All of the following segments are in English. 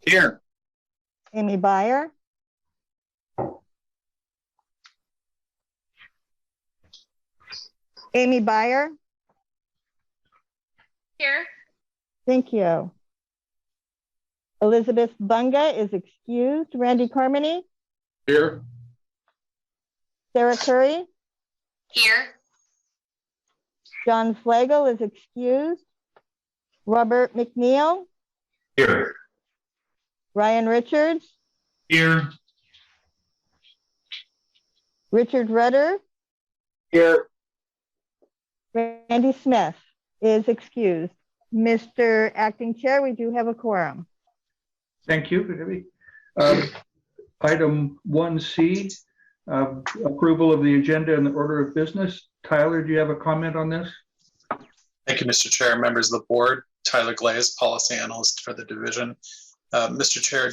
Here. Amy Byer. Amy Byer. Here. Thank you. Elizabeth Bunga is excused. Randy Carmody. Here. Sara Currie. Here. John Flagel is excused. Robert McNeil. Here. Ryan Richards. Here. Richard Rudder. Here. Randy Smith is excused. Mr. Acting Chair, we do have a quorum. Thank you, Debbie. Item 1C, approval of the agenda and the order of business. Tyler, do you have a comment on this? Thank you, Mr. Chair, members of the board. Tyler Glaze, policy analyst for the division. Mr. Chair,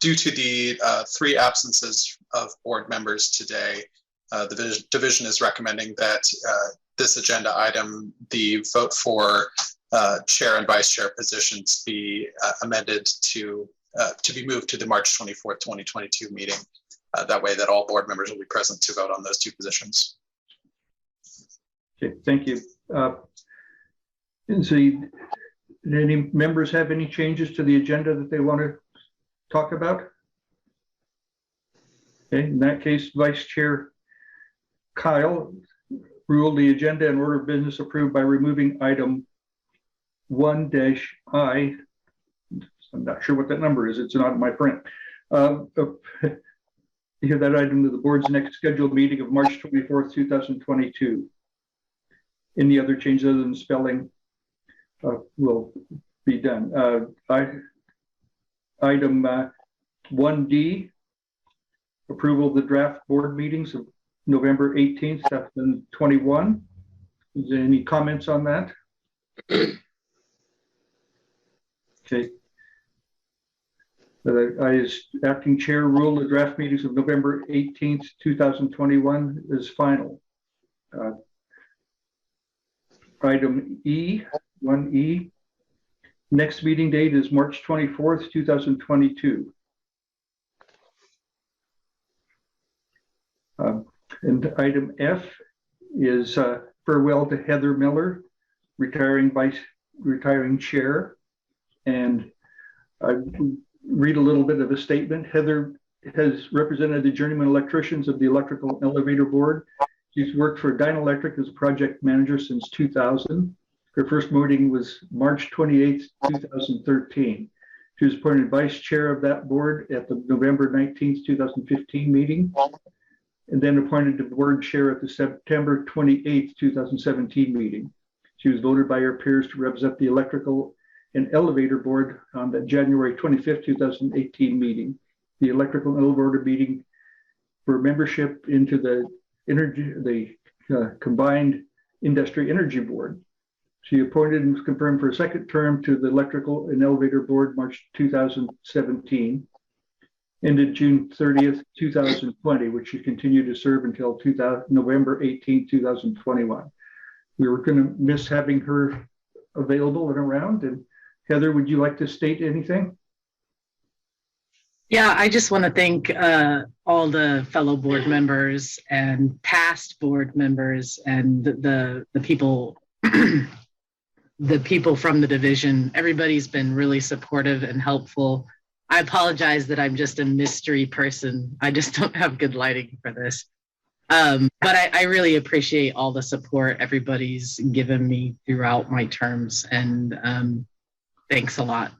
due to the 3 absences of board members today, the division is recommending that this agenda item, the vote for chair and vice chair positions, be amended to be moved to the March 24th, 2022 meeting. That way that all board members will be present to vote on those 2 positions. Okay, thank you. And so any members have any changes to the agenda that they want to talk about? Okay, in that case, Vice Chair Kyle ruled the agenda and order of business approved by removing item 1-I. I'm not sure what that number is. It's not in my print. You have that item to the board's next scheduled meeting of March 24th, 2022. Any other changes other than spelling will be done. Item 1D, approval of the draft board meetings of November 18th, 2021. Is there any comments on that? Okay. I, as acting chair, rule the draft meetings of November 18th, 2021 is final. Item E, 1E, next meeting date is March 24th, 2022. And item F is farewell to Heather Miller, retiring chair. And I read a little bit of a statement. Heather has represented the journeyman electricians of the Electrical Elevator Board. She's worked for Dynalectric as project manager since 2000. Her first meeting was March 28th, 2013. She was appointed vice chair of that board at the November 19th, 2015 meeting, and then appointed to board chair at the September 28th, 2017 meeting. She was voted by her peers to represent the Electrical and Elevator Board on the January 25th, 2018 meeting. The Electrical and Elevator meeting for membership into the Combined Industry Energy Board. She appointed and was confirmed for a second term to the Electrical and Elevator Board, March 2017, ended June 30th, 2020, which she continued to serve until November 18th, 2021. We were going to miss having her available and around. And Heather, would you like to state anything? Yeah, I just want to thank all the fellow board members and past board members and the people the people from the division. Everybody's been really supportive and helpful. I apologize that I'm just a mystery person. I just don't have good lighting for this. But I really appreciate all the support everybody's given me throughout my terms, and thanks a lot.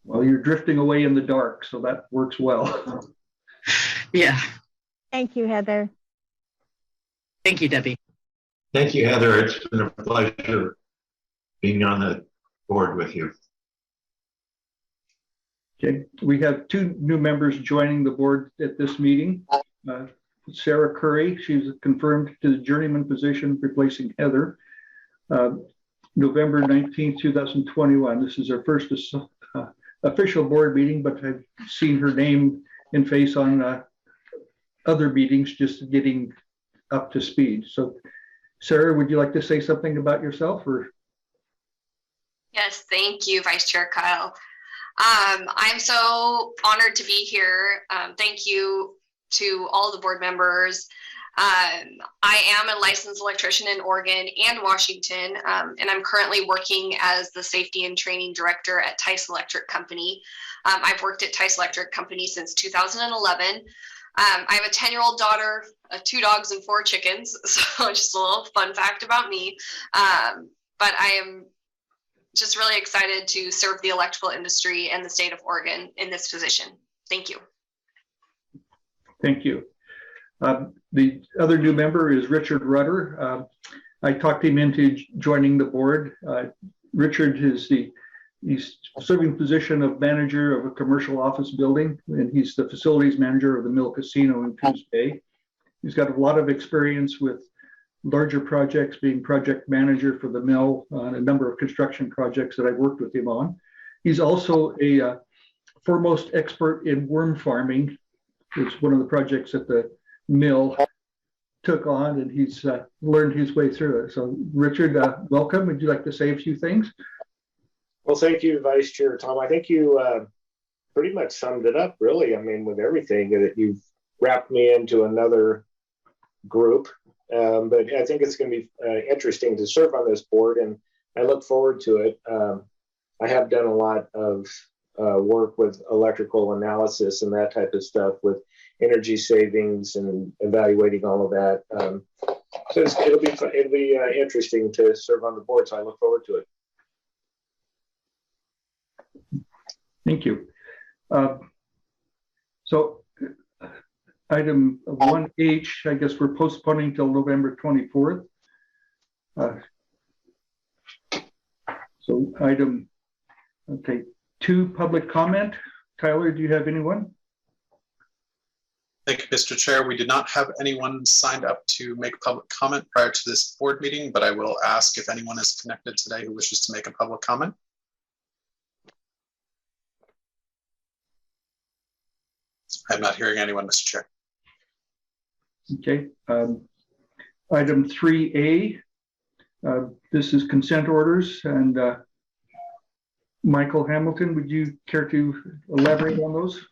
Well, you're drifting away in the dark, so that works well. Yeah. Thank you, Heather. Thank you, Debbie. Thank you, Heather. It's been a pleasure being on the board with you. Okay, we have 2 new members joining the board at this meeting. Sara Currie, she's confirmed to the journeyman position, replacing Heather. November 19th, 2021. This is her first official board meeting, but I've seen her name and face on other meetings, just getting up to speed. So, Sara, would you like to say something about yourself? Or? Yes, thank you, Vice Chair Kyle. I'm so honored to be here. Thank you to all the board members. I am a licensed electrician in Oregon and Washington, and I'm currently working as the Safety and Training Director at Tice Electric Company. I've worked at Tice Electric Company since 2011. I have a 10-year-old daughter, 2 dogs, and 4 chickens, so just a little fun fact about me. But I am just really excited to serve the electrical industry and the state of Oregon in this position. Thank you. Thank you. The other new member is Richard Rudder. I talked him into joining the board. Richard is he's serving the position of manager of a commercial office building, and he's the facilities manager of the Mill Casino in Coos Bay. He's got a lot of experience with larger projects, being project manager for the mill on a number of construction projects that I've worked with him on. He's also a foremost expert in worm farming. It's one of the projects that the mill took on, and he's learned his way through it. So Richard, welcome. Would you like to say a few things? Well, thank you, Vice Chair Tom. I think you pretty much summed it up, really. I mean, with everything that you've wrapped me into another group. But I think it's going to be interesting to serve on this board, and I look forward to it. I have done a lot of work with electrical analysis and that type of stuff with energy savings and evaluating all of that. So it'll be interesting to serve on the board. So I look forward to it. Thank you. So item 1H, I guess we're postponing till November 24th. So item, okay, 2, public comment. Tyler, do you have anyone? Thank you, Mr. Chair. We did not have anyone signed up to make public comment prior to this board meeting, but I will ask if anyone is connected today who wishes to make a public comment. I'm not hearing anyone, Mr. Chair. Okay. Item 3A, this is consent orders, and Mayorga-Hamilton, would you care to elaborate on those?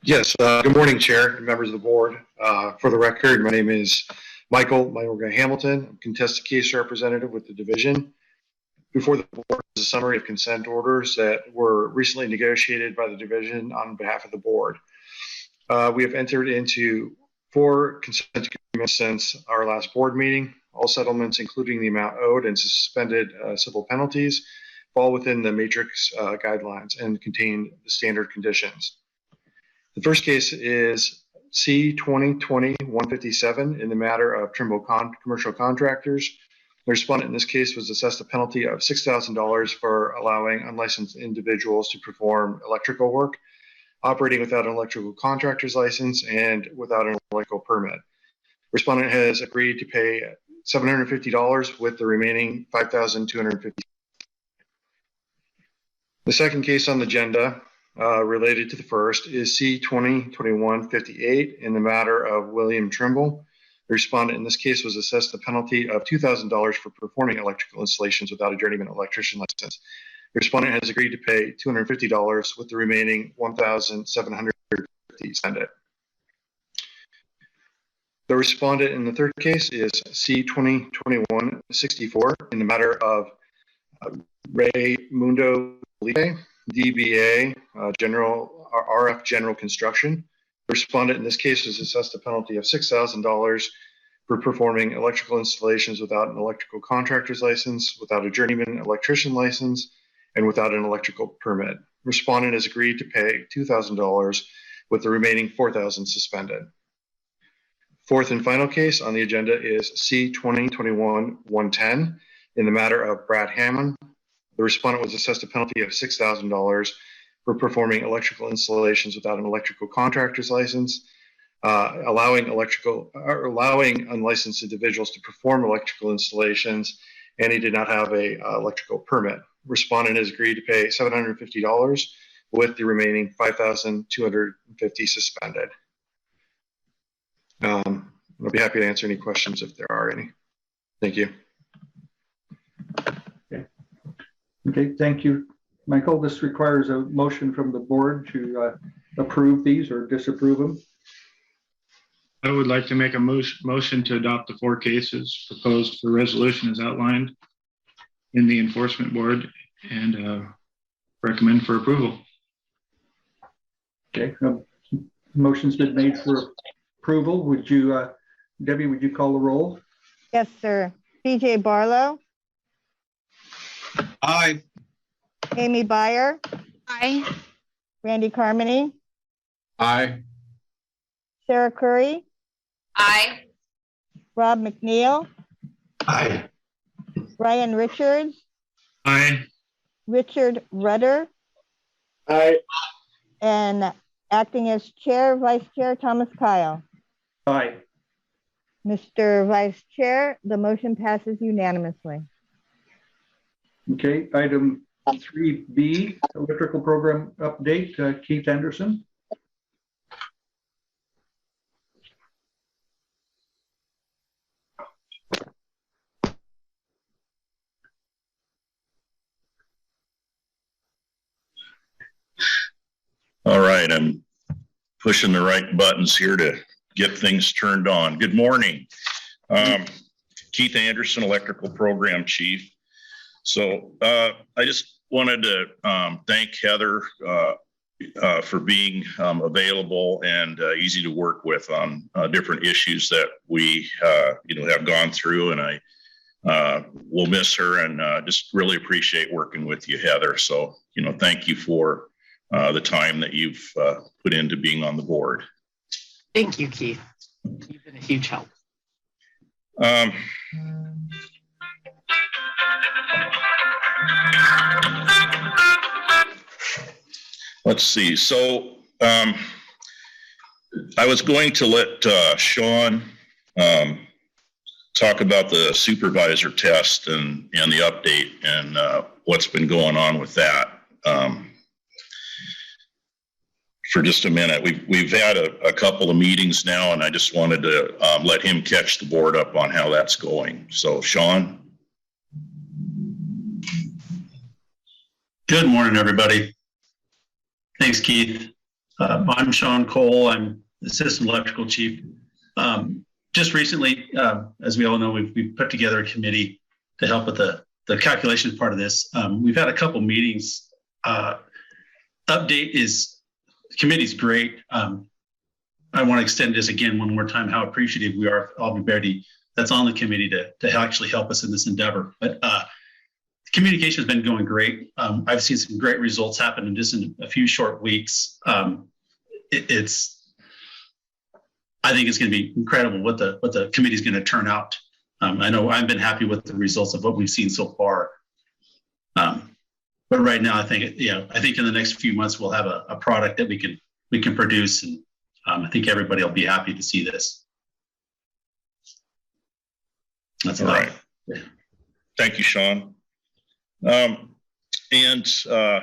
Yes, good morning, Chair and members of the board. For the record, my name is Michael Mayorga-Hamilton. I'm contested case representative with the division. Before the board is a summary of consent orders that were recently negotiated by the division on behalf of the board. We have entered into 4 consent agreements since our last board meeting. All settlements, including the amount owed and suspended civil penalties, fall within the matrix guidelines and contain the standard conditions. The first case is C-2020-157 in the matter of Trimble Commercial Contractors. The respondent in this case was assessed a penalty of $6,000 for allowing unlicensed individuals to perform electrical work, operating without an electrical contractor's license and without an electrical permit. Respondent has agreed to pay $750 with the remaining $5,250. The second case on the agenda related to the first is C-2021-58 in the matter of William Trimble. The respondent in this case was assessed a penalty of $2,000 for performing electrical installations without a journeyman electrician license. The respondent has agreed to pay $250 with the remaining $1,750 expended. The respondent in the third case is C-2021-64 in the matter of Ray Mundo Felipe, DBA RF General Construction. The respondent in this case was assessed a penalty of $6,000 for performing electrical installations without an electrical contractor's license, without a journeyman electrician license, and without an electrical permit. Respondent has agreed to pay $2,000 with the remaining $4,000 suspended. Fourth and final case on the agenda is C-2021-110 in the matter of Brad Hammond. The respondent was assessed a penalty of $6,000 for performing electrical installations without an electrical contractor's license, allowing unlicensed individuals to perform electrical installations, and he did not have a electrical permit. Respondent has agreed to pay $750 with the remaining $5,250 suspended. I'll be happy to answer any questions if there are any. Thank you. Okay, thank you, Michael. This requires a motion from the board to approve these or disapprove them. I would like to make a motion to adopt the 4 cases proposed for resolution as outlined in the enforcement board and recommend for approval. Okay, motion's been made for approval. Would you, Debbie, would you call the roll? Yes, sir. BJ Barlow, Aye. Amy Byer, Aye. Randy Carmody, Aye. Sara Currie, Aye. Rob McNeil, Aye. Ryan Richards, Aye. Richard Rudder, Aye. and acting as chair, Vice Chair Thomas Kyle. Aye. Mr. Vice Chair, the motion passes unanimously. Okay, item 3B, electrical program update, Keith Anderson. All right, I'm pushing the right buttons here to get things turned on. Good morning. Keith Anderson, Electrical Program Chief. So I just wanted to thank Heather for being available and easy to work with on different issues that we have gone through, and I will miss her and just really appreciate working with you, Heather. So thank you for the time that you've put into being on the board. Thank you, Keith. You've been a huge help. Let's see. So I was going to let Sean talk about the supervisor test and the update and what's been going on with that. For just a minute. We've had a couple of meetings now, and I just wanted to let him catch the board up on how that's going. So, Sean. Good morning, everybody. Thanks, Keith. I'm Sean Cole. I'm Assistant Electrical Chief. Just recently, as we all know, we've put together a committee to help with the calculation part of this. We've had a couple meetings. Update is, the committee's great. I want to extend this again one more time, how appreciative we are of everybody that's on the committee to actually help us in this endeavor. But communication has been going great. I've seen some great results happen in just in a few short weeks. I think it's going to be incredible what the committee is going to turn out. I know I've been happy with the results of what we've seen so far. But right now, I think in the next few months we'll have a product that we can produce, and I think everybody will be happy to see this. That's all right. Thank you, Sean. And I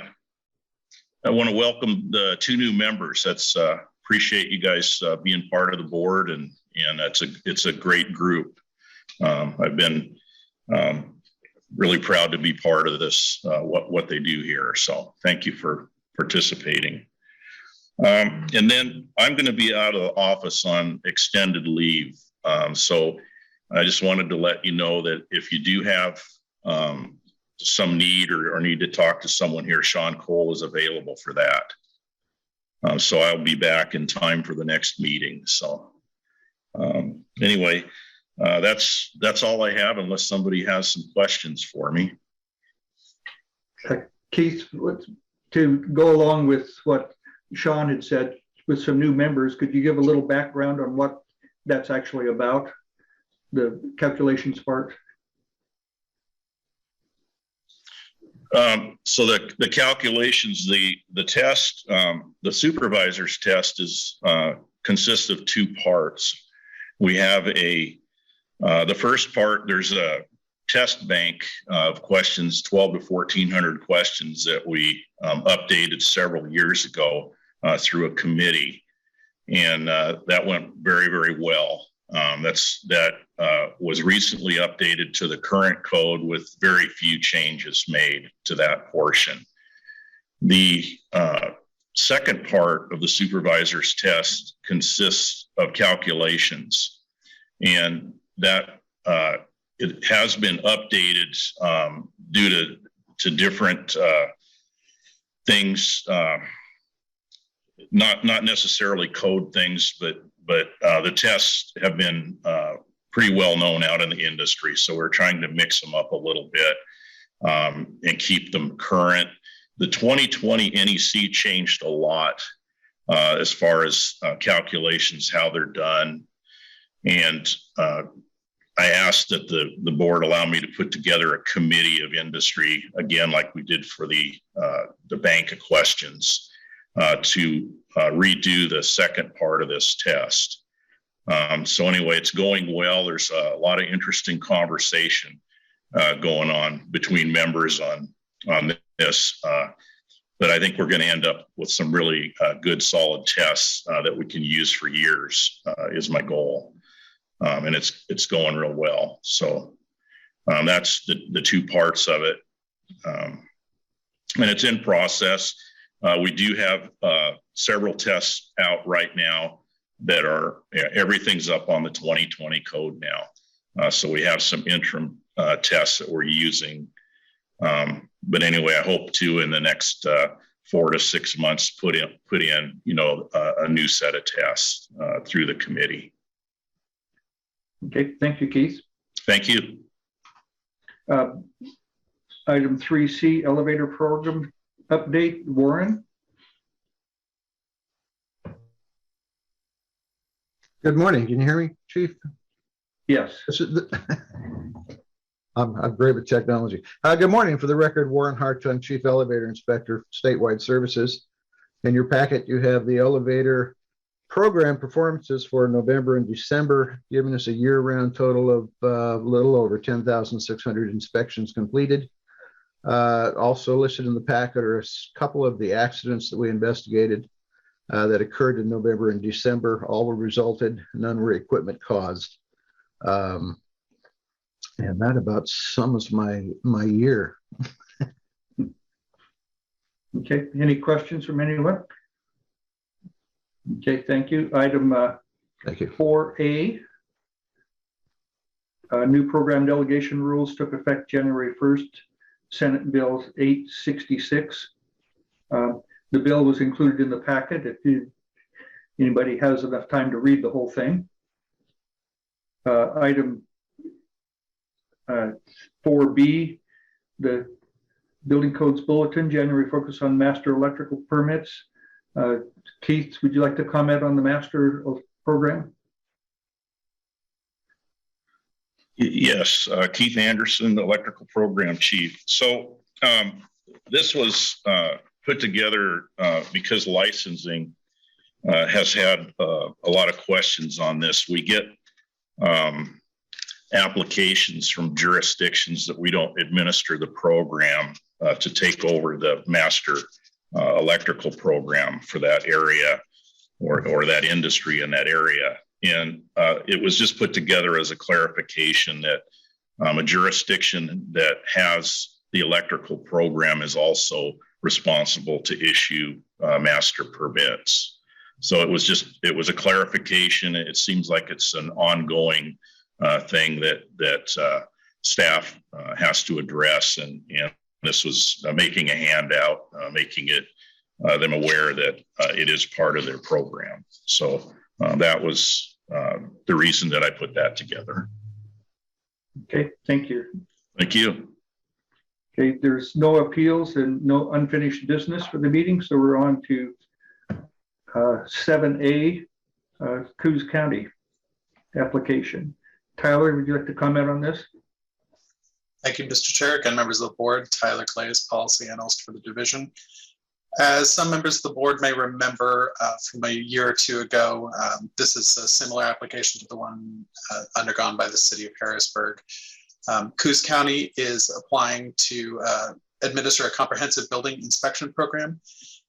want to welcome the 2 new members. That's appreciate you guys being part of the board, and it's a great group. I've been really proud to be part of this, what they do here. So thank you for participating. And then I'm going to be out of the office on extended leave. So I just wanted to let you know that if you do have some need or need to talk to someone here, Sean Cole is available for that. So I'll be back in time for the next meeting. So anyway, that's all I have, unless somebody has some questions for me. Keith, to go along with what Sean had said with some new members, could you give a little background on what that's actually about, the calculations part? So the calculations, the test, the supervisor's test consists of 2 parts. We have the first part, there's a test bank of questions, 12 to 1,400 questions that we updated several years ago through a committee. And that went very, very well. That was recently updated to the current code with very few changes made to that portion. The second part of the supervisor's test consists of calculations, and that it has been updated due to different things, not necessarily code things, but the tests have been pretty well known out in the industry. So we're trying to mix them up a little bit and keep them current. The 2020 NEC changed a lot as far as calculations, how they're done. And I asked that the board allow me to put together a committee of industry, again, like we did for the bank of questions, to redo the second part of this test. So anyway, it's going well. There's a lot of interesting conversation going on between members on this. But I think we're going to end up with some really good, solid tests that we can use for years is my goal. And it's going real well. So that's the two parts of it. And it's in process. We do have several tests out right now that are, everything's up on the 2020 code now. So we have some interim tests that we're using. But anyway, I hope to, in the next 4 to 6 months, put in a new set of tests through the committee. Okay, thank you, Keith. Thank you. Item 3C, elevator program update, Warren. Good morning. Can you hear me, Chief? Yes. I'm great with technology. Good morning. For the record, Warren Hartung, Chief Elevator Inspector, Statewide Services. In your packet, you have the elevator program performances for November and December, giving us a year-round total of a little over 10,600 inspections completed. Also listed in the packet are a couple of the accidents that we investigated that occurred in November and December. All were resulted, none were equipment caused. And that about sums my year. Okay, any questions from anyone? Okay, thank you. Item Thank you. 4A, new program delegation rules took effect January 1st, Senate Bill 866. The bill was included in the packet if anybody has enough time to read the whole thing. Item 4B, the Building Codes Bulletin, January focus on master electrical permits. Keith, would you like to comment on the master program? Yes, Keith Anderson, the electrical program chief. So this was put together because licensing has had a lot of questions on this. We get applications from jurisdictions that we don't administer the program to take over the master electrical program for that area or that industry in that area. And it was just put together as a clarification that a jurisdiction that has the electrical program is also responsible to issue master permits. So it was a clarification. It seems like it's an ongoing thing that staff has to address, and this was making a handout, making it them aware that it is part of their program. So that was the reason that I put that together. Okay, thank you. Thank you. Okay, there's no appeals and no unfinished business for the meeting, so we're on to 7A, Coos County application. Tyler, would you like to comment on this? Thank you, Mr. Chair. Again, members of the board, Tyler Glaze, policy analyst for the division. As some members of the board may remember from a year or two ago, this is a similar application to the one undergone by the city of Harrisburg. Coos County is applying to administer a comprehensive building inspection program,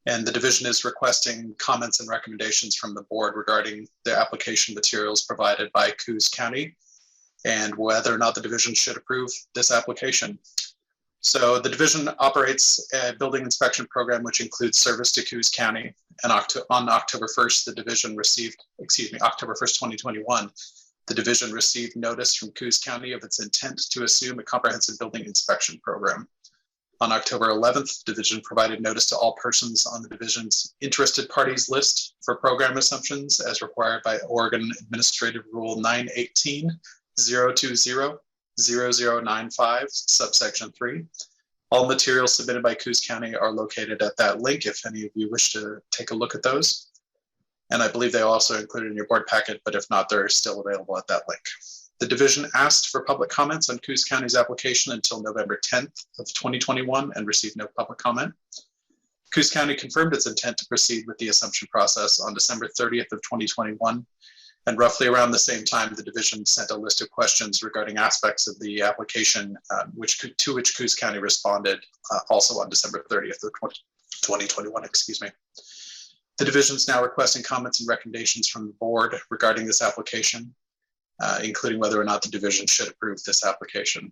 and the division is requesting comments and recommendations from the board regarding the application materials provided by Coos County. and whether or not the division should approve this application. So the division operates a building inspection program which includes service to Coos County. And on October 1st, the division received, October 1st, 2021, the division received notice from Coos County of its intent to assume a comprehensive building inspection program. On October 11th, the division provided notice to all persons on the division's interested parties list for program assumptions as required by Oregon Administrative Rule 918-020-0095, subsection 3. All materials submitted by Coos County are located at that link if any of you wish to take a look at those. And I believe they are also included in your board packet, but if not, they're still available at that link. The division asked for public comments on Coos County's application until November 10th of 2021 and received no public comment. Coos County confirmed its intent to proceed with the assumption process on December 30th of 2021. And roughly around the same time, the division sent a list of questions regarding aspects of the application, to which Coos County responded also on December 30th of 2021, excuse me. The division is now requesting comments and recommendations from the board regarding this application, including whether or not the division should approve this application.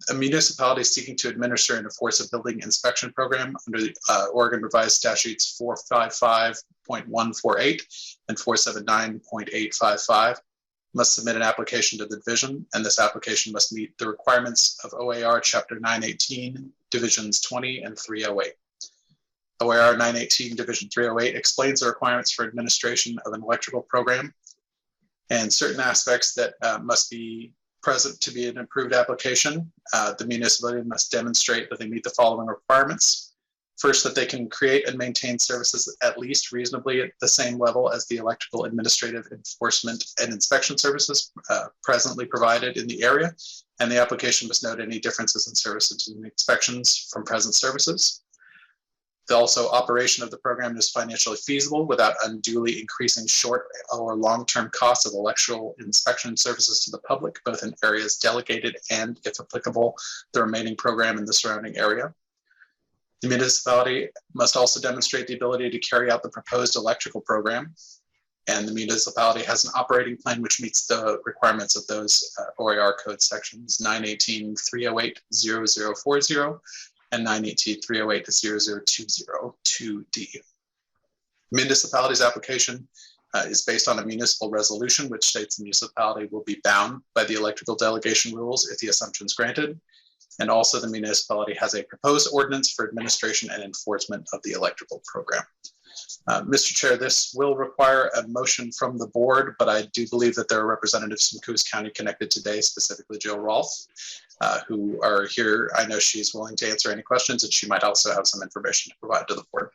A municipality seeking to administer and enforce a building inspection program under the Oregon Revised Statutes 455.148 and 479.855 must submit an application to the division, and this application must meet the requirements of OAR Chapter 918, Divisions 20 and 308. OAR 918 Division 308 explains the requirements for administration of an electrical program and certain aspects that must be present to be an approved application. The municipality must demonstrate that they meet the following requirements. First, that they can create and maintain services at least reasonably at the same level as the electrical administrative enforcement and inspection services presently provided in the area. And the application must note any differences in services and inspections from present services. Also, operation of the program is financially feasible without unduly increasing short or long-term costs of electrical inspection services to the public, both in areas delegated and, if applicable, the remaining program in the surrounding area. The municipality must also demonstrate the ability to carry out the proposed electrical program, and the municipality has an operating plan which meets the requirements of those OAR code sections 918-308-0040 and 918-308-0020-2D. Municipality's application is based on a municipal resolution which states the municipality will be bound by the electrical delegation rules if the assumption is granted. And also the municipality has a proposed ordinance for administration and enforcement of the electrical program. Mr. Chair, this will require a motion from the board, but I do believe that there are representatives from Coos County connected today, specifically Jill Rolfe, who are here. I know she's willing to answer any questions, and she might also have some information to provide to the board.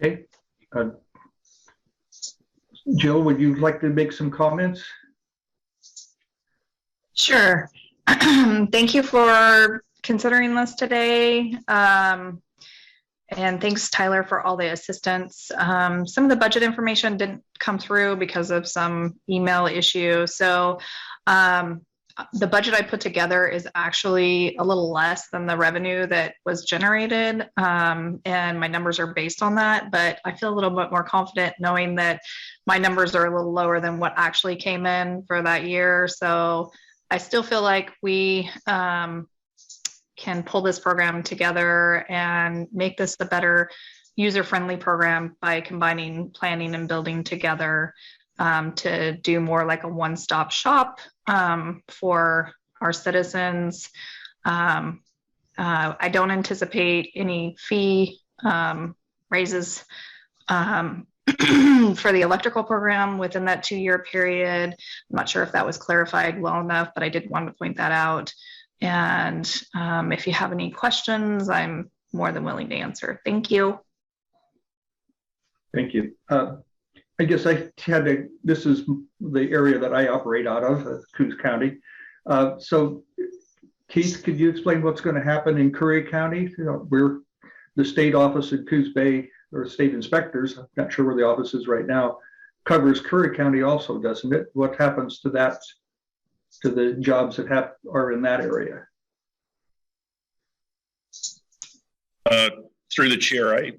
Okay. Jill, would you like to make some comments? Sure. Thank you for considering this today. And thanks, Tyler, for all the assistance. Some of the budget information didn't come through because of some email issue. So the budget I put together is actually a little less than the revenue that was generated. And my numbers are based on that, but I feel a little bit more confident knowing that my numbers are a little lower than what actually came in for that year. So I still feel like we can pull this program together and make this a better user-friendly program by combining planning and building together to do more like a one-stop shop for our citizens. I don't anticipate any fee raises for the electrical program within that 2-year period. I'm not sure if that was clarified well enough, but I did want to point that out. And if you have any questions, I'm more than willing to answer. Thank you. Thank you. I guess this is the area that I operate out of, Coos County. So Keith, could you explain what's going to happen in Currie County? You know, we're the state office in Coos Bay, or state inspectors, I'm not sure where the office is right now, covers Currie County also, doesn't it? What happens to that, to the jobs that are in that area? Through the chair, I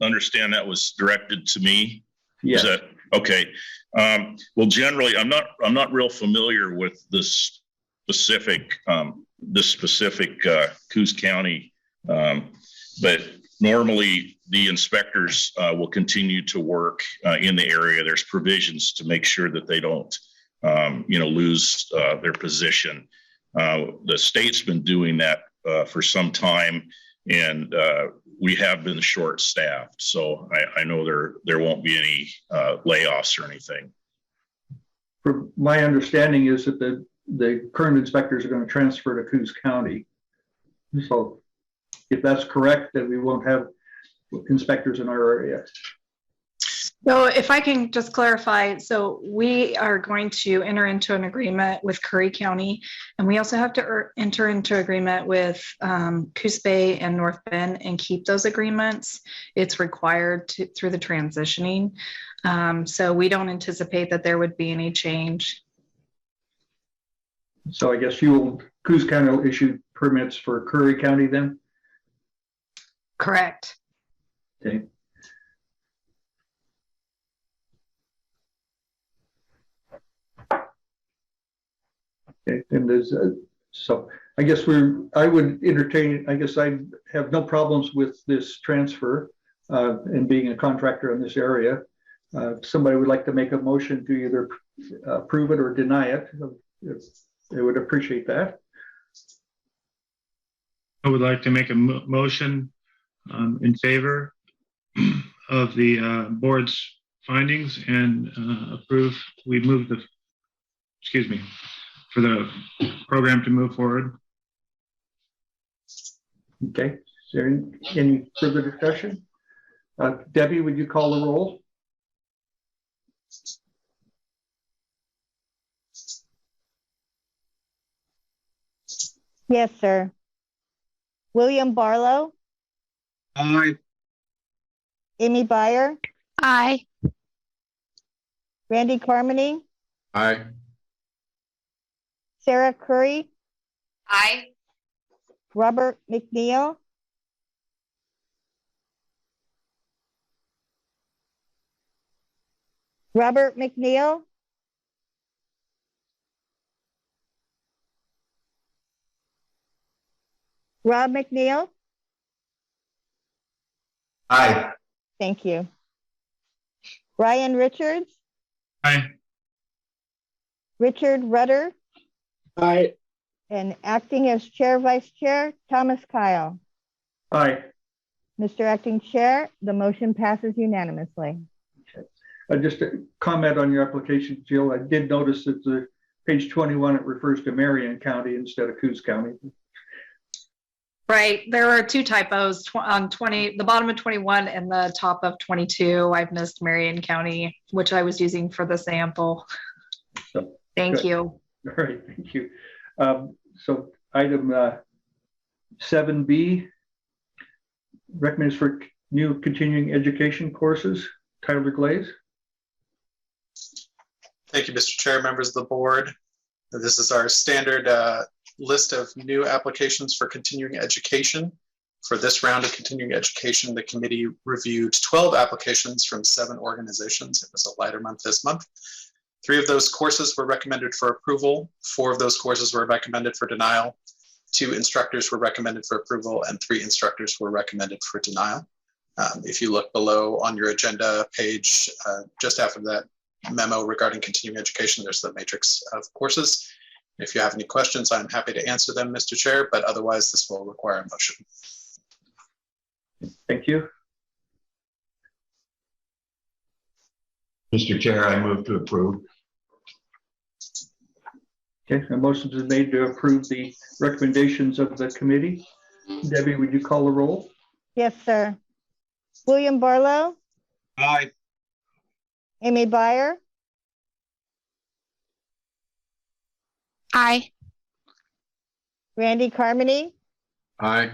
understand that was directed to me. Yes. Is that okay? Well, generally, I'm not real familiar with this specific Coos County, but normally the inspectors will continue to work in the area. There's provisions to make sure that they don't, lose their position. The state's been doing that for some time, and we have been short-staffed. So I know there won't be any layoffs or anything. From my understanding is that the current inspectors are going to transfer to Coos County. So if that's correct, then we won't have inspectors in our area. So if I can just clarify, so we are going to enter into an agreement with Currie County, and we also have to enter into agreement with Coos Bay and North Bend and keep those agreements. It's required through the transitioning. So we don't anticipate that there would be any change. So I guess Coos County will issue permits for Currie County then? Correct. Okay. Okay, and there's so I guess I would entertain. I guess I have no problems with this transfer and being a contractor in this area. If somebody would like to make a motion to either approve it or deny it, they would appreciate that. I would like to make a motion in favor of the board's findings and approve. We move for the program to move forward. Okay. Is there any further discussion? Debbie, would you call the roll? Yes, sir. William Barlow. Aye. Amy Byer. Aye. Randy Carmody. Aye. Sara Currie. Aye. Robert McNeil. Robert McNeil. Rob McNeil. Aye. Thank you. Ryan Richards. Aye. Richard Rudder. Aye. And acting as chair, vice chair, Thomas Kyle. Aye. Mr. Acting Chair, the motion passes unanimously. Just a comment on your application, Jill. I did notice that the page 21, it refers to Marion County instead of Coos County. Right. There are two typos on the bottom of 21 and the top of 22. I've missed Marion County, which I was using for the sample. So, thank good. you. All right. Thank you. So item 7B, recommends for new continuing education courses. Tyler Glaze. Thank you, Mr. Chair, members of the board. This is our standard list of new applications for continuing education. For this round of continuing education, the committee reviewed 12 applications from 7 organizations. It was a lighter month this month. 3 of those courses were recommended for approval. 4 of those courses were recommended for denial. 2 instructors were recommended for approval, and 3 instructors were recommended for denial. If you look below on your agenda page, just after that memo regarding continuing education, there's the matrix of courses. If you have any questions, I'm happy to answer them, Mr. Chair, but otherwise this will require a motion. Thank you. Mr. Chair, I move to approve. Okay, a motion is made to approve the recommendations of the committee. Debbie, would you call the roll? Yes, sir. William Barlow. Aye. Amy Byer. Aye. Randy Carmody. Aye.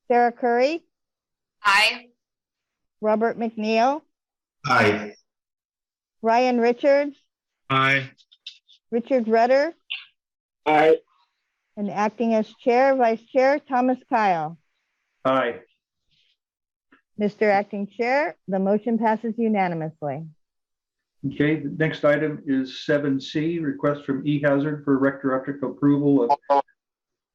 Sara Currie. Aye. Robert McNeil. Aye. Ryan Richards. Aye. Richard Rudder. Aye. And acting as chair, vice chair, Thomas Kyle. Aye. Mr. Acting Chair, the motion passes unanimously. Okay, the next item is 7C, request from eHazard for retroactive approval of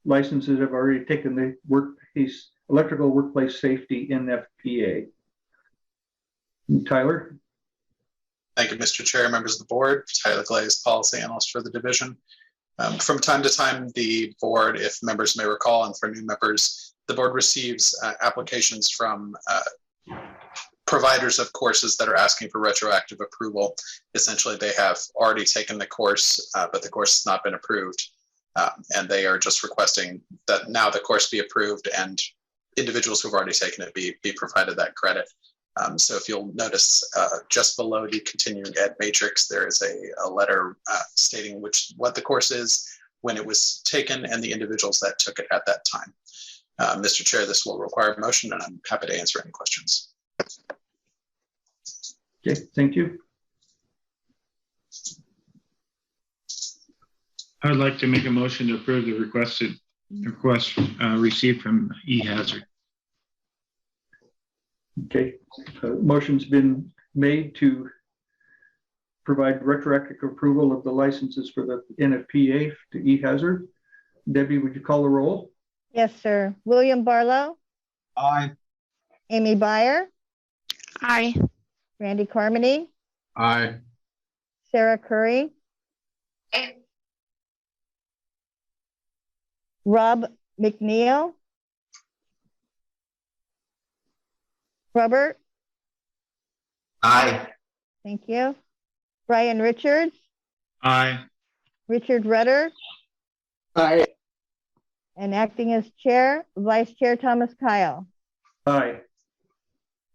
licenses that have already taken the workplace, electrical workplace safety NFPA. Tyler? Thank you, Mr. Chair, members of the board. Tyler Glaze, policy analyst for the division. From time to time, the board, if members may recall, and for new members, the board receives applications from providers of courses that are asking for retroactive approval. Essentially, they have already taken the course, but the course has not been approved. And they are just requesting that now the course be approved and individuals who've already taken it be provided that credit. So if you'll notice just below the continuing ed matrix, there is a letter stating what the course is, when it was taken, and the individuals that took it at that time. Mr. Chair, this will require a motion, and I'm happy to answer any questions. Okay, thank you. I would like to make a motion to approve the request received from eHazard. Okay, motion's been made to provide retroactive approval of the licenses for the NFPA to eHazard. Debbie, would you call the roll? Yes, sir. William Barlow. Aye. Amy Byer. Aye. Randy Carmody. Aye. Sara Currie. Aye. Rob McNeil. Robert. Aye. Thank you. Brian Richards. Aye. Richard Rudder. Aye. And acting as chair, Vice Chair Thomas Kyle. Aye.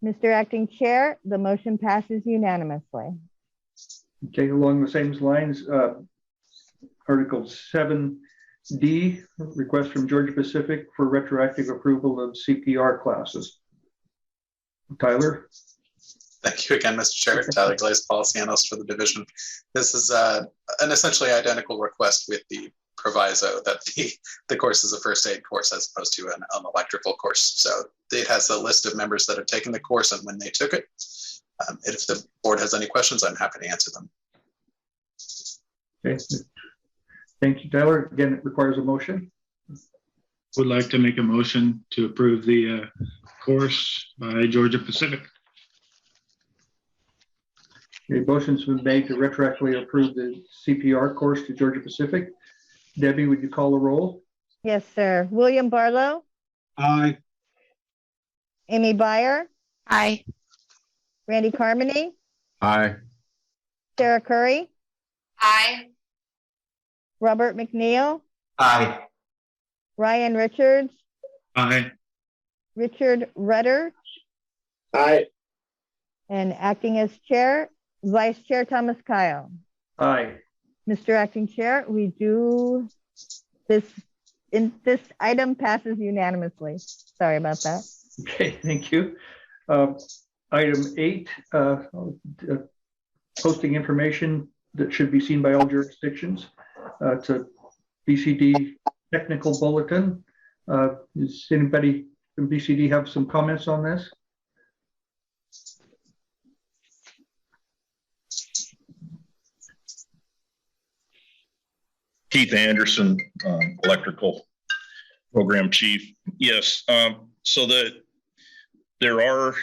Mr. Acting Chair, the motion passes unanimously. Okay, along the same lines, Article 7D, request from Georgia Pacific for retroactive approval of CPR classes. Tyler? Thank you again, Mr. Chair. Tyler Glaze, policy analyst for the division. This is an essentially identical request with the proviso that the course is a first aid course as opposed to an electrical course. So it has a list of members that have taken the course and when they took it. If the board has any questions, I'm happy to answer them. Okay. Thank you, Tyler. Again, it requires a motion. Would like to make a motion to approve the course by Georgia Pacific. Okay, motion's been made to retroactively approve the CPR course to Georgia Pacific. Debbie, would you call the roll? Yes, sir. William Barlow. Aye. Amy Byer. Aye. Randy Carmody. Aye. Sara Currie. Aye. Robert McNeil. Aye. Ryan Richards. Aye. Richard Rudder. Aye. And acting as chair, Vice Chair Thomas Kyle. Aye. Mr. Acting Chair, we do this item passes unanimously. Sorry about that. Okay, thank you. Item 8, posting information that should be seen by all jurisdictions. It's a BCD technical bulletin. Does anybody from BCD have some comments on this? Keith Anderson, electrical program chief. Yes, so there are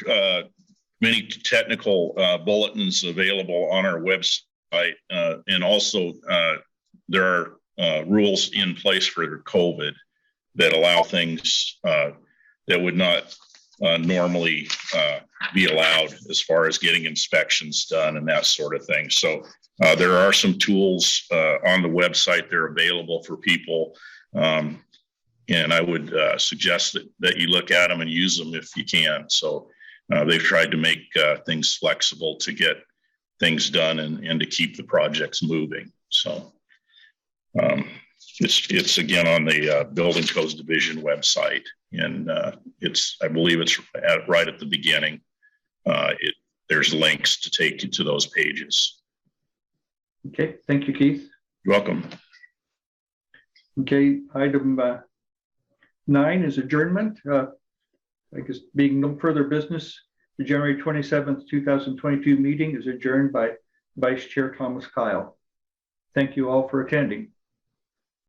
many technical bulletins available on our website, and also there are rules in place for COVID that allow things that would not normally be allowed as far as getting inspections done and that sort of thing. So there are some tools on the website that are available for people. And I would suggest that you look at them and use them if you can. So they've tried to make things flexible to get things done and to keep the projects moving. So it's again on the Building Codes Division website, and I believe it's right at the beginning. There's links to take you to those pages. Okay, thank you, Keith. You're welcome. Okay, item 9 is adjournment. I guess being no further business, the January 27th, 2022 meeting is adjourned by Vice Chair Thomas Kyle. Thank you all for attending.